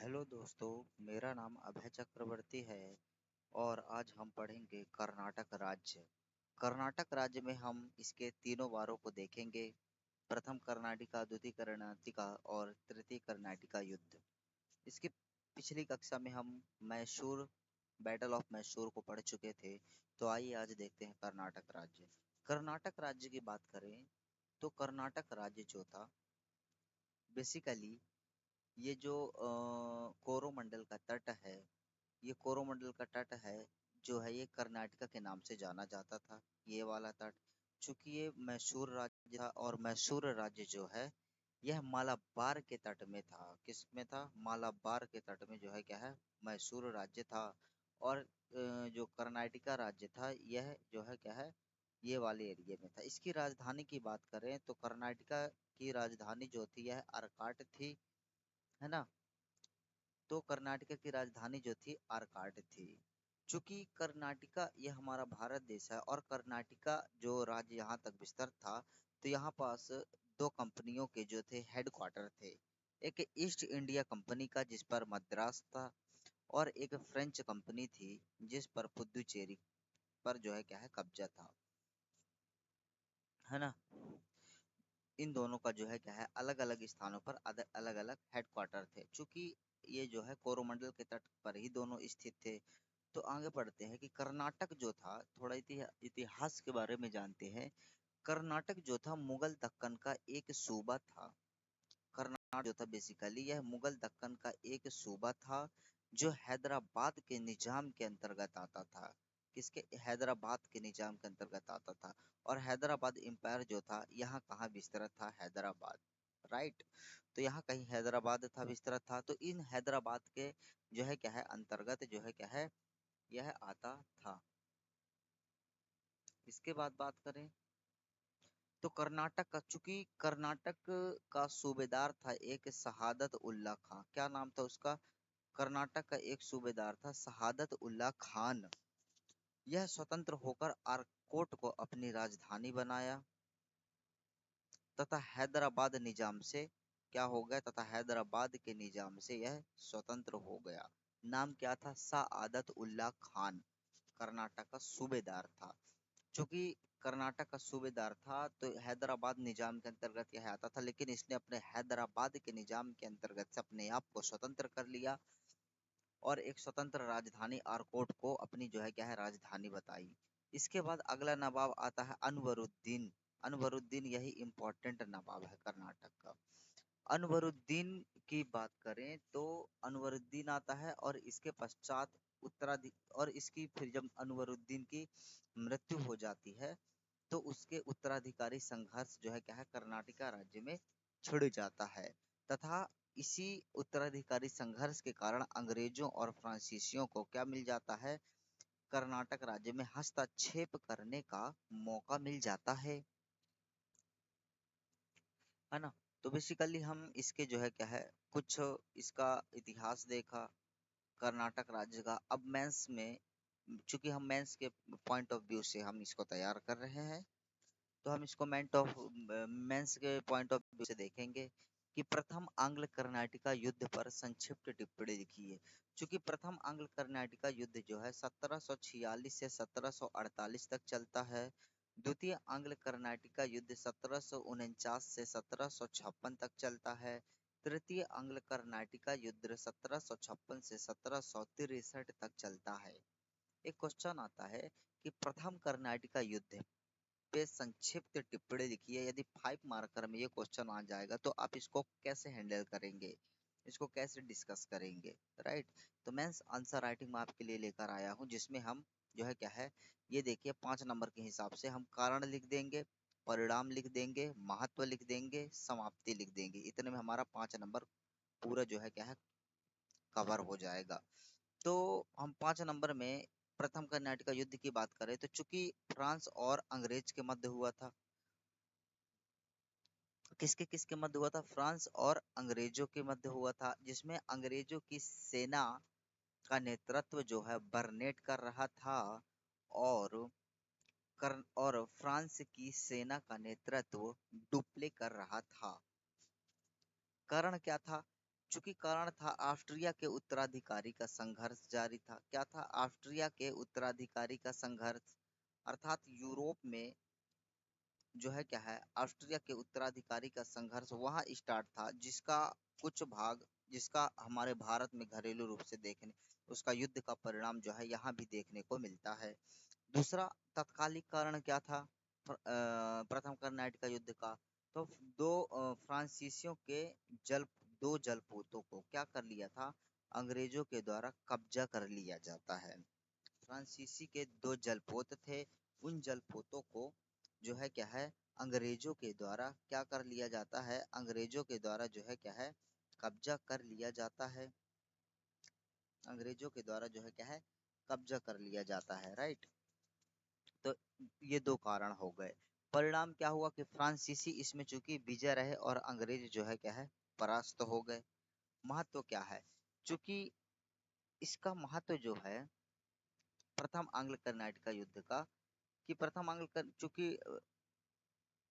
Hello दोस्तों, मेरा नाम अभय चक्रवर्ती है और आज हम पढ़ेंगे कर्नाटक राज्य। कर्नाटक राज्य में हम इसके तीनों वारों को देखेंगे। प्रथम कर्नाटिका, द्वितीय कर्नाटिका और तृतीय कर्नाटिका युद्ध। इसकी पिछली कक्षा में हम मैसूर, बैटल ऑफ मैसूर को पढ़ चुके थे। तो आइए आज देखते हैं कर्नाटक राज्य। कर्नाटक राज्य की बात करें तो कर्नाटक राज्य जो था, बेसिकली ये जो कोरोमंडल का तट है, ये कोरोमंडल का तट है जो है, ये कर्नाटका के नाम से जाना जाता था। ये वाला तट, चूंकि ये मैसूर राज्य था और मैसूर राज्य जो है यह मालाबार के तट में था। किस में था? मालाबार के तट में जो है क्या है, मैसूर राज्य था। और जो कर्नाटका राज्य था यह जो है क्या है, ये वाले एरिया में था। इसकी राजधानी की बात करें तो कर्नाटका की राजधानी जो थी यह आरकाट थी, है ना। तो कर्नाटका की राजधानी जो थी आरकाट थी। चूंकि कर्नाटका ये हमारा भारत देश है और कर्नाटका जो राज्य यहाँ तक विस्तृत था, तो यहाँ पास दो कंपनियों के जो थे हेडक्वार्टर थे। एक ईस्ट इंडिया कंपनी का जिस पर मद्रास था, और एक फ्रेंच कंपनी थी जिस पर पुदुचेरी पर जो है क्या है, कब्जा था, है ना। इन दोनों का जो है क्या है, अलग अलग स्थानों पर अलग अलग हेडक्वार्टर थे। चूंकि ये जो है कोरोमंडल के तट पर ही दोनों स्थित थे। तो आगे बढ़ते हैं कि कर्नाटक जो था, थोड़ा इतिहास के बारे में जानते हैं। कर्नाटक जो था मुगल दक्कन का एक सूबा था। कर्नाटक जो था बेसिकली यह मुगल दक्कन का एक सूबा था जो हैदराबाद के निजाम के अंतर्गत आता था। किसके? हैदराबाद के निजाम के अंतर्गत आता था। और हैदराबाद एम्पायर जो था यहाँ कहाँ विस्तृत था? हैदराबाद, राइट। तो यहाँ कहीं हैदराबाद था, विस्तृत था। तो इन हैदराबाद के जो है क्या है, अंतर्गत जो है क्या है, यह आता था। इसके बाद बात करें तो कर्नाटक का, चूंकि कर्नाटक का सूबेदार था एक शहादत उल्ला खां। क्या नाम था उसका? कर्नाटक का एक सूबेदार था शहादत उल्ला खान। यह स्वतंत्र होकर आरकोट को अपनी राजधानी बनाया तथा हैदराबाद निजाम से क्या हो गया, तथा हैदराबाद के निजाम से यह स्वतंत्र हो गया। नाम क्या था? सआदत उल्ला खान। कर्नाटक का सूबेदार था। चूंकि कर्नाटक का सूबेदार था तो हैदराबाद निजाम के अंतर्गत यह आता था, लेकिन इसने अपने हैदराबाद के निजाम के अंतर्गत से अपने आप को स्वतंत्र कर लिया और एक स्वतंत्र राजधानी आरकोट को अपनी जो है क्या है, राजधानी बताई। इसके बाद अगला नवाब आता है अनवरुद्दीन। अनवरुद्दीन यही इम्पोर्टेंट नवाब है कर्नाटक का। अनवरुद्दीन की बात करें तो अनवरुद्दीन आता है और इसके पश्चात और इसकी फिर जब अनवरुद्दीन की मृत्यु हो जाती है तो उसके उत्तराधिकारी संघर्ष जो है क्या है, कर्नाटका राज्य में छिड़ जाता है। तथा इसी उत्तराधिकारी संघर्ष के कारण अंग्रेजों और फ्रांसीसियों को क्या मिल जाता है, कर्नाटक राज्य में हस्तक्षेप करने का मौका मिल जाता है ना। तो बेसिकली हम इसके जो है क्या है, कुछ इसका इतिहास देखा कर्नाटक राज्य का। अब मेंस में, चूंकि हम मेंस के पॉइंट ऑफ व्यू से हम इसको तैयार कर रहे हैं, तो हम इसको मेंस के पॉइंट ऑफ व्यू से देखेंगे कि प्रथम आंग्ल कर्नाटिका युद्ध पर संक्षिप्त टिप्पणी लिखिए। चूंकि प्रथम आंग्ल कर्नाटिका युद्ध जो है 1746 से 1748 तक चलता है। द्वितीय आंग्ल कर्नाटिका युद्ध 1749 से 1756 तक चलता है। तृतीय आंग्ल कर्नाटिका युद्ध 1756 से 1763 तक चलता है। एक क्वेश्चन आता है कि प्रथम कर्नाटिका युद्ध पे संक्षिप्त टिप्पणी लिखिए। यदि 5 मार्कर में ये क्वेश्चन आ जाएगा तो आप इसको कैसे हैंडल करेंगे, इसको कैसे डिस्कस करेंगे, राइट। तो मैं आंसर राइटिंग में आपके लिए लेकर आया हूँ, जिसमें हम जो है क्या है, ये देखिए 5 नंबर के हिसाब से हम कारण लिख देंगे, परिणाम लिख देंगे, महत्व लिख देंगे, समाप्ति लिख देंगे। इतने में हमारा 5 नंबर पूरा जो है क्या है, कवर हो जाएगा। तो हम 5 नंबर में प्रथम कर्नाटका युद्ध की बात करें तो चूंकि फ्रांस और अंग्रेज के मध्य हुआ था। किसके किसके मध्य हुआ था? फ्रांस और अंग्रेजों के मध्य हुआ था, जिसमें अंग्रेजों की सेना का नेतृत्व जो है बर्नेट कर रहा था, और फ्रांस की सेना का नेतृत्व डुप्ले कर रहा था। कारण क्या था? चूंकि कारण था ऑस्ट्रिया के उत्तराधिकारी का संघर्ष जारी था। क्या था? ऑस्ट्रिया के उत्तराधिकारी का संघर्ष, अर्थात यूरोप में जो है क्या है, ऑस्ट्रिया के उत्तराधिकारी का संघर्ष वहां स्टार्ट था, जिसका कुछ भाग, जिसका हमारे भारत में घरेलू रूप से देखने, उसका युद्ध का परिणाम जो है यहाँ भी देखने को मिलता है। दूसरा तत्कालिक कारण क्या था प्रथम कर्नाटक युद्ध का? तो फ्रांसीसियों के जल दो जलपोतों को क्या कर लिया था? अंग्रेजों के द्वारा कब्जा कर लिया जाता है। फ्रांसीसी के दो जलपोत थे, उन जलपोतों को जो है क्या है, अंग्रेजों के द्वारा क्या कर लिया जाता है? अंग्रेजों के द्वारा जो है क्या है, कब्जा कर लिया जाता है। अंग्रेजों के द्वारा जो है क्या है, कब्जा कर लिया जाता है, राइट। तो ये दो कारण हो गए। परिणाम क्या हुआ कि फ्रांसीसी इसमें चूंकि विजय रहे और अंग्रेज जो है क्या है, परास्त हो गए। महत्व क्या है? चूंकि इसका महत्व जो है प्रथम आंग्ल कर्नाटक युद्ध का, कि प्रथम चूंकि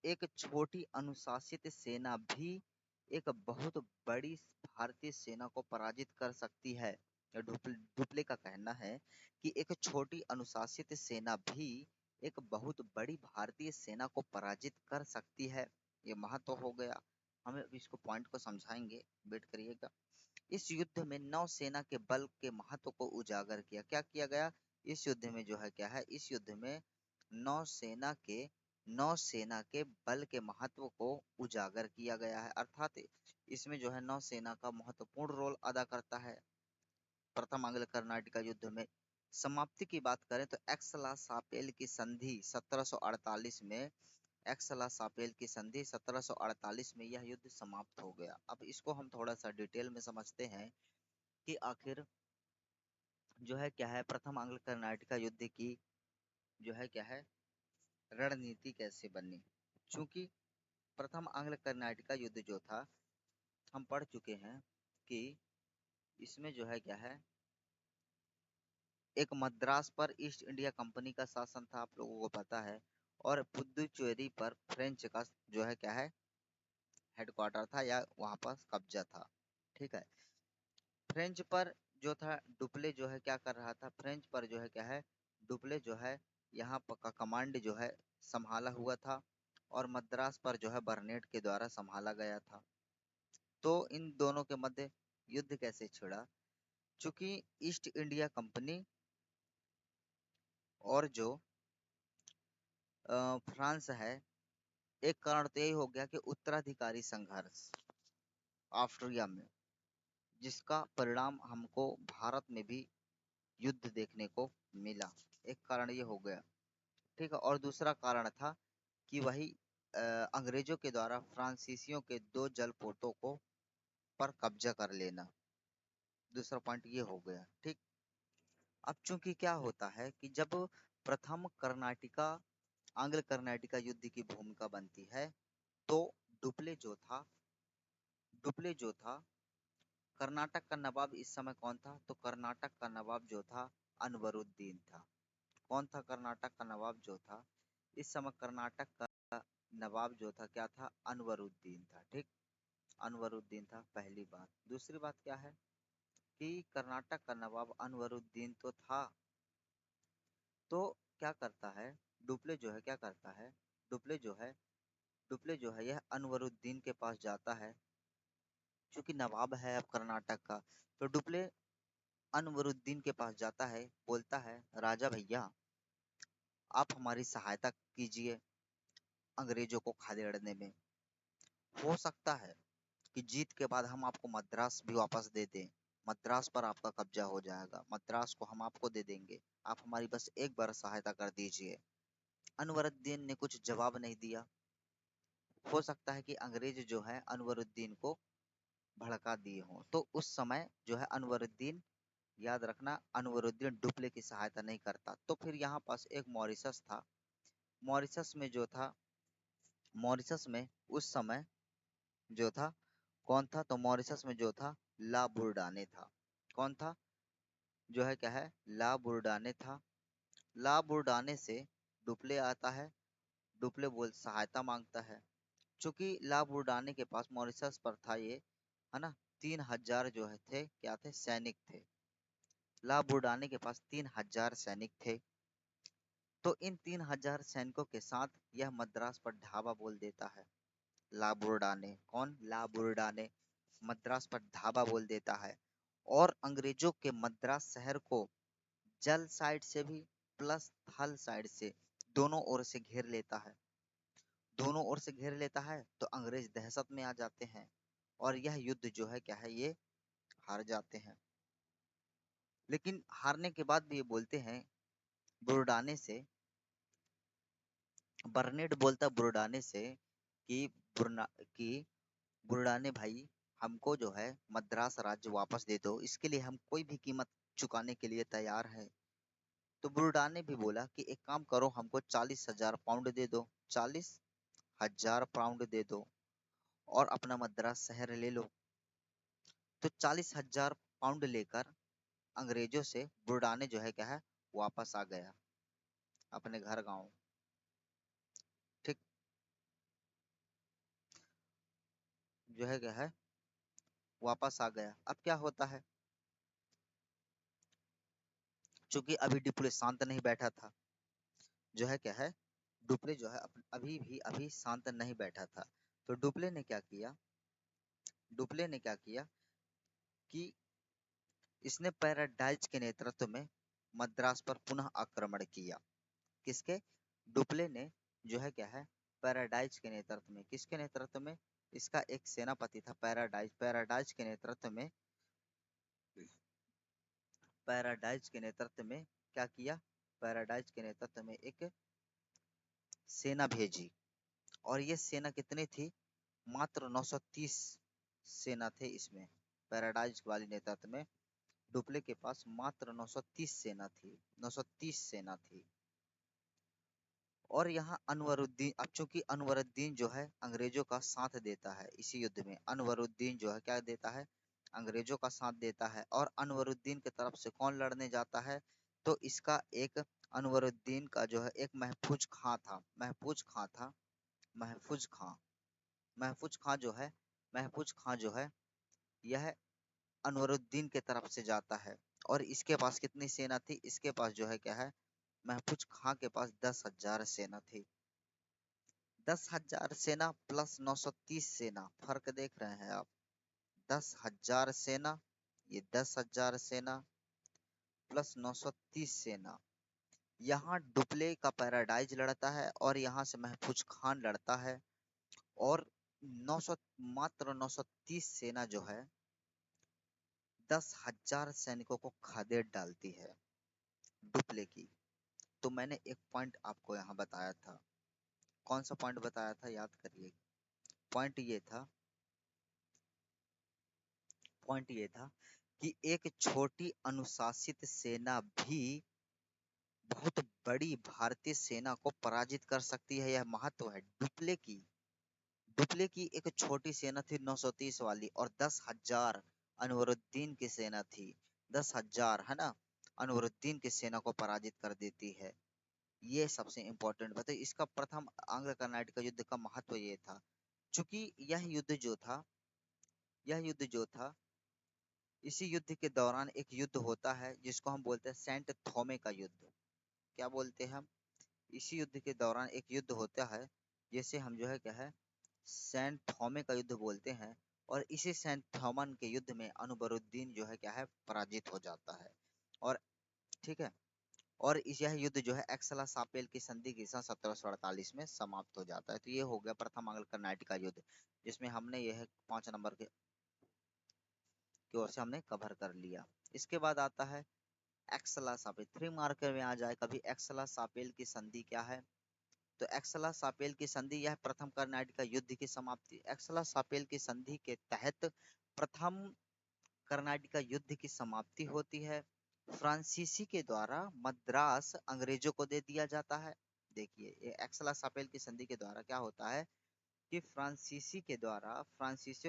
एक छोटी अनुशासित सेना भी एक बहुत बड़ी भारतीय सेना को पराजित कर सकती है। डुप्ले का कहना है कि एक छोटी अनुशासित सेना भी एक बहुत बड़ी भारतीय सेना को पराजित कर सकती है। ये महत्व हो गया। हमें इसको पॉइंट को समझाएंगे, वेट करिएगा। इस युद्ध में नौसेना के बल के महत्व को उजागर किया। क्या किया गया इस युद्ध में? जो है क्या है, इस युद्ध में नौसेना के नौसेना के बल के महत्व को उजागर किया गया है, अर्थात इसमें जो है नौसेना का महत्वपूर्ण रोल अदा करता है। प्रथम आंग्ल कर्नाटक युद्ध में समाप्ति की बात करें तो एक्सला सापेल की संधि 1748 में, एक्सला सापेल की संधि 1748 में यह युद्ध समाप्त हो गया। अब इसको हम थोड़ा सा डिटेल में समझते हैं कि आखिर जो है क्या है, प्रथम आंग्ल कर्नाटक युद्ध की जो है क्या है, रणनीति कैसे बनी। चूंकि प्रथम आंग्ल कर्नाटक युद्ध जो था, हम पढ़ चुके हैं कि इसमें जो है क्या है, एक मद्रास पर ईस्ट इंडिया कंपनी का शासन था, आप लोगों को पता है, और पुदुचेरी पर फ्रेंच का जो है क्या है, हेडक्वार्टर था या वहां पर कब्जा था। ठीक है। फ्रेंच पर जो था डुप्ले जो है क्या कर रहा था, फ्रेंच पर जो है क्या है, डुप्ले जो है यहाँ पर का कमांड जो है संभाला हुआ था, और मद्रास पर जो है बर्नेट के द्वारा संभाला गया था। तो इन दोनों के मध्य युद्ध कैसे छिड़ा? चूंकि ईस्ट इंडिया कंपनी और जो फ्रांस है, एक कारण तो यही हो गया कि उत्तराधिकारी संघर्ष ऑस्ट्रिया में, जिसका परिणाम हमको भारत में भी युद्ध देखने को मिला। एक कारण ये हो गया। ठीक है। और दूसरा कारण था कि वही अंग्रेजों के द्वारा फ्रांसीसियों के दो जलपोतों को पर कब्जा कर लेना। दूसरा पॉइंट ये हो गया। ठीक। अब चूंकि क्या होता है कि जब प्रथम कर्नाटिका आंग्ल कर्नाटिका युद्ध की भूमिका बनती है, तो डुप्ले जो था डुप्ले जो था कर्नाटक का नवाब इस समय कौन था? तो कर्नाटक का नवाब जो था अनवरुद्दीन था। कौन था कर्नाटक का नवाब जो था इस समय? कर्नाटक का नवाब जो था क्या था? अनवरुद्दीन था। ठीक। अनवरुद्दीन था, पहली बात। दूसरी बात क्या है कि कर्नाटक का नवाब अनवरुद्दीन तो था, तो क्या करता है डुप्ले जो है, क्या करता है डुप्ले जो है डुप्ले जो है यह अनवरुद्दीन के पास जाता है, क्योंकि नवाब है अब कर्नाटक का। तो डुप्ले अनवरुद्दीन के पास जाता है, बोलता है राजा भैया आप हमारी सहायता कीजिए अंग्रेजों को खदेड़ने में। हो सकता है कि जीत के बाद हम आपको मद्रास भी वापस दे दें, मद्रास पर आपका कब्जा हो जाएगा, मद्रास को हम आपको दे देंगे, आप हमारी बस एक बार सहायता कर दीजिए। अनवरुद्दीन ने कुछ जवाब नहीं दिया। हो सकता है कि अंग्रेज जो है अनवरुद्दीन को भड़का दिए हों, तो उस समय जो है अनवरुद्दीन, याद रखना, अनवरुद्दीन डुप्ले की सहायता नहीं करता। तो फिर यहाँ पास एक मॉरिशस था। मॉरिशस में जो था, मॉरिशस में उस समय जो था कौन था? तो मॉरिशस में जो था ला बुरडाने था। कौन था? जो है क्या है, ला बुरडाने था। ला बुरडाने से डुप्ले आता है। डुप्ले बोल सहायता मांगता है। चूंकि ला बुरडाने के पास मॉरिशस पर था ये, है ना, 3,000 जो है थे, क्या थे, सैनिक थे। ला बुरडाने के पास 3,000 सैनिक थे। तो इन 3,000 सैनिकों के साथ यह मद्रास पर धावा बोल देता है। ला बुरडाने, कौन, ला बुरडाने मद्रास पर धावा बोल देता है और अंग्रेजों के मद्रास शहर को जल साइड से भी प्लस थल साइड से दोनों ओर से घेर लेता है। दोनों ओर से घेर लेता है तो अंग्रेज दहशत में आ जाते हैं और यह युद्ध जो है क्या है, ये हार जाते हैं। लेकिन हारने के बाद भी ये बोलते हैं बुरडाने से, बर्नेट बोलता बुरडाने से कि कि बुरडाने भाई, हमको जो है मद्रास राज्य वापस दे दो, इसके लिए हम कोई भी कीमत चुकाने के लिए तैयार है। तो बुरडाने भी बोला कि एक काम करो, हमको 40,000 पाउंड दे दो, 40,000 पाउंड दे दो और अपना मद्रास शहर ले लो। तो 40,000 पाउंड लेकर अंग्रेजों से बुरडाने जो है क्या है, वापस आ गया अपने घर गांव। ठीक, जो है क्या है, वापस आ गया। अब क्या होता है, चूंकि अभी डिप्ले शांत नहीं बैठा था, जो है क्या है, डुप्ले जो है अभी शांत नहीं बैठा था। तो डुप्ले ने क्या किया, डुप्ले ने क्या किया कि इसने पैराडाइज के नेतृत्व में मद्रास पर पुनः आक्रमण किया। किसके, डुप्ले ने जो है क्या है, पैराडाइज के नेतृत्व में, किसके नेतृत्व में, इसका एक सेनापति था पैराडाइज, पैराडाइज के नेतृत्व में, पैराडाइज के नेतृत्व में क्या किया, पैराडाइज के नेतृत्व में एक सेना भेजी। और ये सेना कितनी थी, मात्र 930 सेना थे इसमें। पैराडाइज वाली नेतृत्व में डुप्ले के पास मात्र 930 सेना थी, 930 सेना थी। और यहाँ अनवरुद्दीन, अब चूंकि अनवरुद्दीन जो है अंग्रेजों का साथ देता है इसी युद्ध में, अनवरुद्दीन जो है क्या देता है, अंग्रेजों का साथ देता है। और अनवरुद्दीन की तरफ से कौन लड़ने जाता है, तो इसका एक, अनवरुद्दीन का जो है एक महफूज खां था, महफूज खां था, महफूज खां, महफूज खां जो है, महफूज खां जो है, यह अनवरुद्दीन के तरफ से जाता है। और इसके पास कितनी सेना थी, इसके पास जो है क्या है, महफूज खां के पास 10,000 सेना थी। 10,000 सेना प्लस 930 सेना, फर्क देख रहे हैं आप, 10,000 सेना, ये 10,000 सेना प्लस 930 सेना। यहाँ डुप्ले का पैराडाइज लड़ता है और यहाँ से महफूज खान लड़ता है। और 900, मात्र 930 सेना जो है 10,000 सैनिकों को खदेड़ डालती है डुप्ले की। तो मैंने एक पॉइंट आपको यहाँ बताया था, कौन सा पॉइंट बताया था, याद करिए। पॉइंट ये था, पॉइंट ये था कि एक छोटी अनुशासित सेना भी बहुत बड़ी भारतीय सेना को पराजित कर सकती है, यह महत्व है डुप्ले की। डुप्ले की एक छोटी सेना थी 930 वाली और 10,000 अनवरुद्दीन की सेना थी, 10,000 है ना, अनवरुद्दीन की सेना को पराजित कर देती है। ये सबसे इम्पोर्टेंट बात है। इसका प्रथम आंग्ल कर्नाटक युद्ध का महत्व ये था, क्योंकि यह युद्ध जो था, इसी युद्ध के दौरान एक युद्ध होता है जिसको हम बोलते हैं सेंट थोमे का युद्ध। क्या बोलते हैं हम, इसी युद्ध के दौरान एक युद्ध होता है जिसे हम जो है क्या है, सेंट थोमे का युद्ध बोलते हैं। और इसी सेंट थोमन के युद्ध में अनवरुद्दीन जो है क्या है, पराजित हो जाता है। और ठीक है, और यह युद्ध जो है एक्सला सापेल की संधि के साथ 1748 में समाप्त हो जाता है। तो ये हो गया प्रथम आंग्ल कर्नाटक का युद्ध, जिसमें हमने यह 5 नंबर के की ओर से हमने कवर कर लिया। इसके बाद आता है एक्सला सापेल, 3 मार्कर में आ जाए कभी, एक्सला सापेल की संधि क्या है। तो एक्सला सापेल की संधि, यह प्रथम कर्नाटक युद्ध की समाप्ति। एक्सला सापेल की संधि के तहत प्रथम कर्नाटक युद्ध की समाप्ति होती है। फ्रांसीसी के द्वारा मद्रास अंग्रेजों को दे दिया जाता है। देखिए, ये एक्सला सापेल की संधि के द्वारा क्या होता है कि फ्रांसीसियों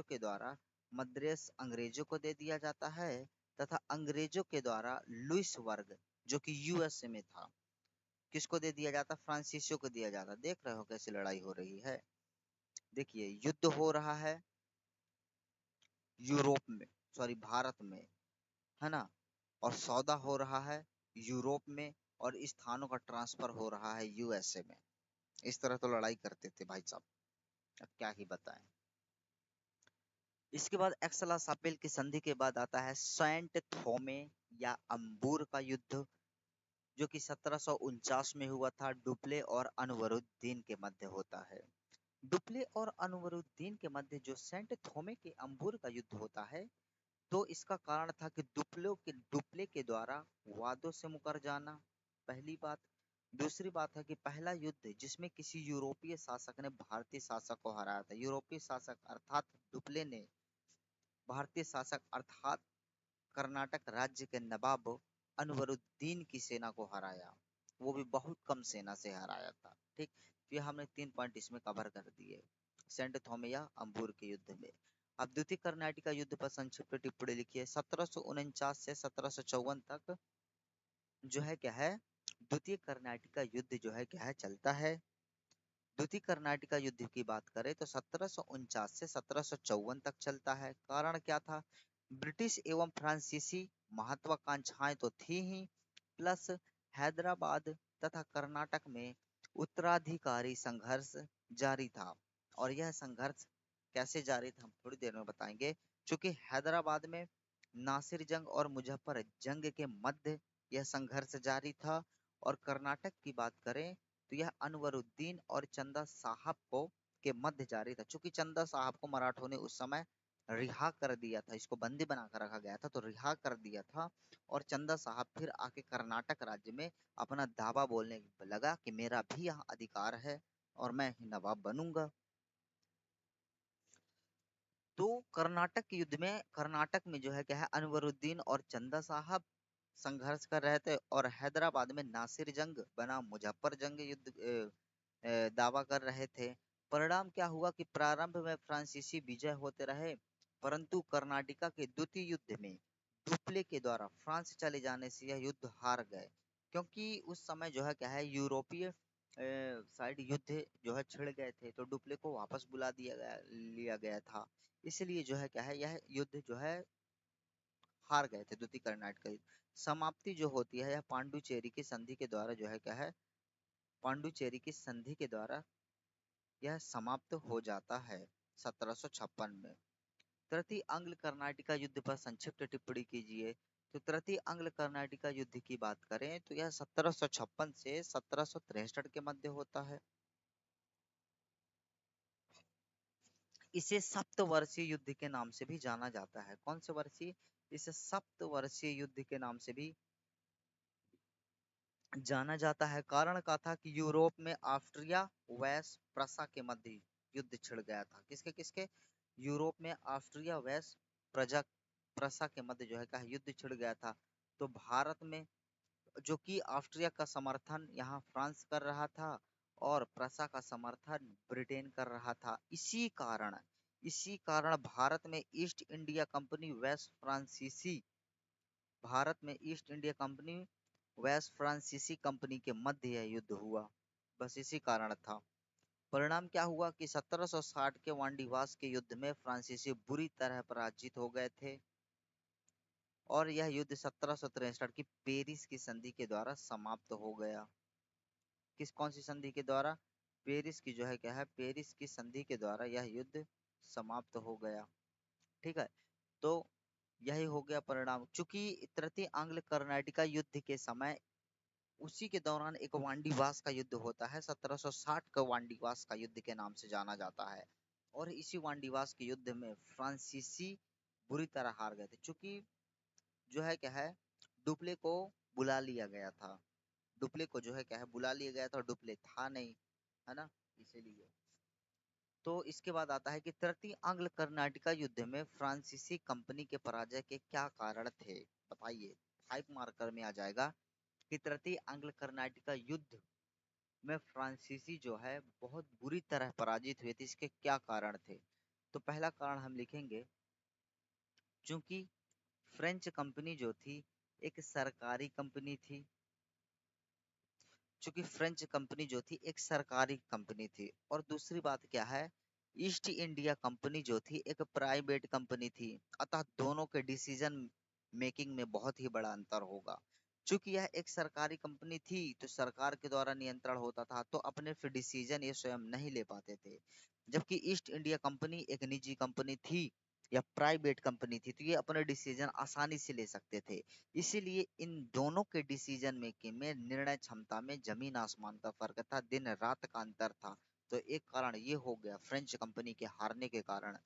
के द्वारा मद्रास अंग्रेजों को दे दिया जाता है, तथा अंग्रेजों के द्वारा लुइस वर्ग, जो कि यूएसए में था, किसको दे दिया जाता, फ्रांसीसियों को दिया जाता। देख रहे हो कैसे लड़ाई हो रही है। देखिए, युद्ध हो रहा है, यूरोप में, सॉरी भारत में, है ना, और सौदा हो रहा है यूरोप में, और स्थानों का ट्रांसफर हो रहा है यूएसए में। इस तरह तो लड़ाई करते थे भाई साहब, अब क्या ही बताएं। इसके बाद एक्सला सापेल की संधि के बाद आता है सेंट थोमे या अंबूर का युद्ध, जो कि 1749 में हुआ था। डुप्ले और अनवरुद्दीन के मध्य होता है। डुप्ले और अनवरुद्दीन के मध्य जो सेंट थोमे के अंबूर का युद्ध होता है, तो इसका कारण था कि डुप्ले के द्वारा वादों से मुकर जाना, पहली बात। दूसरी बात है कि पहला युद्ध जिसमें किसी यूरोपीय शासक ने भारतीय शासक को हराया था। यूरोपीय शासक अर्थात डुप्ले ने भारतीय शासक अर्थात कर्नाटक राज्य के नवाब अनवरुद्दीन की सेना को हराया, वो भी बहुत कम सेना से हराया था। ठीक, तो ये हमने 3 पॉइंट इसमें कवर कर दिए सेंट थोमेया अंबूर के युद्ध में। अब द्वितीय कर्नाटक युद्ध पर संक्षिप्त टिप्पणी लिखिए। 1749 से 1754 तक जो है क्या है, द्वितीय कर्नाटक युद्ध जो है क्या है चलता है। द्वितीय कर्नाटक युद्ध की बात करें तो 1749 से 1754 तक चलता है। कारण क्या था? ब्रिटिश एवं फ्रांसीसी महत्वाकांक्षाएं तो थी ही, प्लस हैदराबाद तथा कर्नाटक में उत्तराधिकारी संघर्ष जारी था। और यह संघर्ष कैसे जारी था हम थोड़ी देर में बताएंगे। क्योंकि हैदराबाद में नासिर जंग और मुजफ्फर जंग के मध्य यह संघर्ष जारी था। और कर्नाटक की बात करें तो यह अनवरुद्दीन और चंदा साहब को के मध्य जारी था। चूंकि चंदा साहब को मराठों ने उस समय रिहा कर दिया था, इसको बंदी बना कर रखा गया था, तो रिहा कर दिया था। और चंदा साहब फिर आके कर्नाटक राज्य में अपना दावा बोलने लगा कि मेरा भी यहाँ अधिकार है और मैं ही नवाब बनूंगा। तो कर्नाटक के युद्ध में कर्नाटक में जो है क्या है, अनवरुद्दीन और चंदा साहब संघर्ष कर रहे थे, और हैदराबाद में नासिर जंग बना मुजफ्फर जंग युद्ध दावा कर रहे थे। परिणाम क्या हुआ कि प्रारंभ में फ्रांसीसी विजय होते रहे, परंतु कर्नाटका के द्वितीय युद्ध में डुप्ले के द्वारा फ्रांस चले जाने से यह युद्ध हार गए। क्योंकि उस समय जो है क्या है, यूरोपीय साइड युद्ध जो है छिड़ गए थे, तो डुप्ले को वापस बुला लिया गया था। इसलिए जो है क्या है, यह युद्ध जो है हार गए थे। द्वितीय कर्नाटक का युद्ध समाप्ति जो होती है यह पांडुचेरी की संधि के द्वारा जो है क्या है, पांडुचेरी की संधि के द्वारा यह समाप्त हो जाता है 1756 में। तृतीय आंग्ल कर्नाटक युद्ध पर संक्षिप्त टिप्पणी कीजिए। तो तृतीय आंग्ल कर्नाटक युद्ध की बात करें तो यह 1756 से 1763 के मध्य होता है। इसे सप्तवर्षीय युद्ध के नाम से भी जाना जाता है। कौन से वर्षीय? इसे सप्तवर्षीय युद्ध के नाम से भी जाना जाता है। कारण का था कि यूरोप में ऑस्ट्रिया वेस प्रसा के मध्य युद्ध छिड़ गया था। किसके किसके? यूरोप में ऑस्ट्रिया वेस प्रजा प्रसा के मध्य जो है का युद्ध छिड़ गया था। तो भारत में जो कि ऑस्ट्रिया का समर्थन यहाँ फ्रांस कर रहा था, और प्रसा का समर्थन ब्रिटेन कर रहा था। इसी कारण भारत में ईस्ट इंडिया कंपनी वेस्ट फ्रांसीसी भारत में ईस्ट इंडिया कंपनी वेस्ट फ्रांसीसी कंपनी के मध्य यह युद्ध हुआ। बस इसी कारण था। परिणाम क्या हुआ कि 1760 के वांडीवास के युद्ध में फ्रांसीसी बुरी तरह पराजित हो गए थे, और यह युद्ध 1763 की पेरिस की संधि के द्वारा समाप्त हो गया। कौन सी संधि के द्वारा? पेरिस की जो है क्या है, पेरिस की संधि के द्वारा यह युद्ध समाप्त हो गया। ठीक है, तो यही हो गया परिणाम। चूंकि तृतीय आंग्ल कर्नाटक युद्ध के समय उसी के दौरान एक वांडीवास का युद्ध होता है, 1760 का वांडीवास का युद्ध के नाम से जाना जाता है। और इसी वांडीवास के युद्ध में फ्रांसीसी बुरी तरह हार गए थे। चूंकि जो है क्या है, डुप्ले को बुला लिया गया था। डुप्ले को जो है क्या है बुला लिया गया था, और डुप्ले था नहीं, है ना, इसीलिए। तो इसके बाद आता है कि तृतीय आंग्ल कर्नाटक युद्ध में फ्रांसीसी कंपनी के पराजय के क्या कारण थे, बताइए। 5 मार्कर में आ जाएगा कि तृतीय आंग्ल कर्नाटक युद्ध में फ्रांसीसी जो है बहुत बुरी तरह पराजित हुए थे, इसके क्या कारण थे। तो पहला कारण हम लिखेंगे, क्योंकि फ्रेंच कंपनी जो थी एक सरकारी कंपनी थी। चूंकि फ्रेंच कंपनी जो थी एक सरकारी कंपनी थी। और दूसरी बात क्या है ईस्ट इंडिया कंपनी जो थी एक प्राइवेट कंपनी थी, अतः दोनों के डिसीजन मेकिंग में बहुत ही बड़ा अंतर होगा। चूंकि यह एक सरकारी कंपनी थी तो सरकार के द्वारा नियंत्रण होता था, तो अपने फिर डिसीजन ये स्वयं नहीं ले पाते थे। जबकि ईस्ट इंडिया कंपनी एक निजी कंपनी थी या प्राइवेट कंपनी थी, तो ये अपने डिसीजन आसानी से ले सकते थे। इसीलिए इन दोनों के डिसीजन मेकिंग में, निर्णय क्षमता में जमीन आसमान का फर्क था, दिन रात का अंतर था। तो एक कारण ये हो गया फ्रेंच कंपनी के हारने के कारण।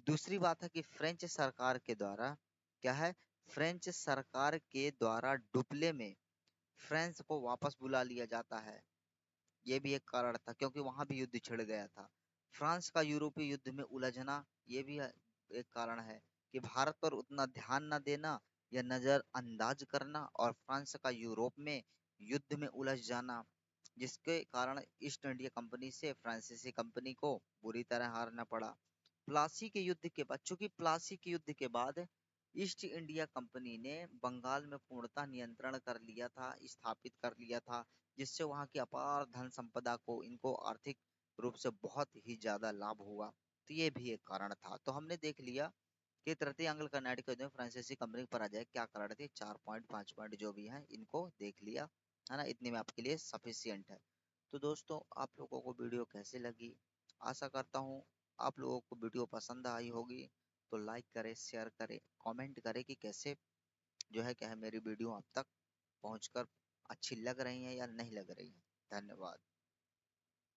दूसरी बात है कि फ्रेंच सरकार के द्वारा क्या है, फ्रेंच सरकार के द्वारा डुप्ले में फ्रांस को वापस बुला लिया जाता है। ये भी एक कारण था क्योंकि वहां भी युद्ध छिड़ गया था। फ्रांस का यूरोपीय युद्ध में उलझना, ये भी एक कारण है कि भारत पर उतना ध्यान न देना या नजरअंदाज करना, और फ्रांस का यूरोप में युद्ध में उलझ जाना, जिसके कारण ईस्ट इंडिया कंपनी से फ्रांसीसी कंपनी को बुरी तरह हारना पड़ा। प्लासी के युद्ध के बाद, चूंकि प्लासी के युद्ध के बाद ईस्ट इंडिया कंपनी ने बंगाल में पूर्णतः नियंत्रण कर लिया था, स्थापित कर लिया था, जिससे वहां की अपार धन संपदा को, इनको आर्थिक रूप से बहुत ही ज्यादा लाभ हुआ। तो ये भी एक कारण था। तो हमने देख लिया कि तृतीय एंग्लो कर्नाटिक युद्ध में फ्रांसीसी कंपनी के पराजय क्या कारण थे। 4 पॉइंट 5 पॉइंट जो भी हैं इनको देख लिया, है ना। इतने में आपके लिए सफिशियंट है। तो दोस्तों, आप लोगों को वीडियो कैसे लगी, आशा करता हूँ आप लोगों को वीडियो पसंद आई होगी। तो लाइक करें, शेयर करें, कमेंट करें कि कैसे जो है क्या है मेरी वीडियो आप तक पहुंचकर अच्छी लग रही है या नहीं लग रही है। धन्यवाद।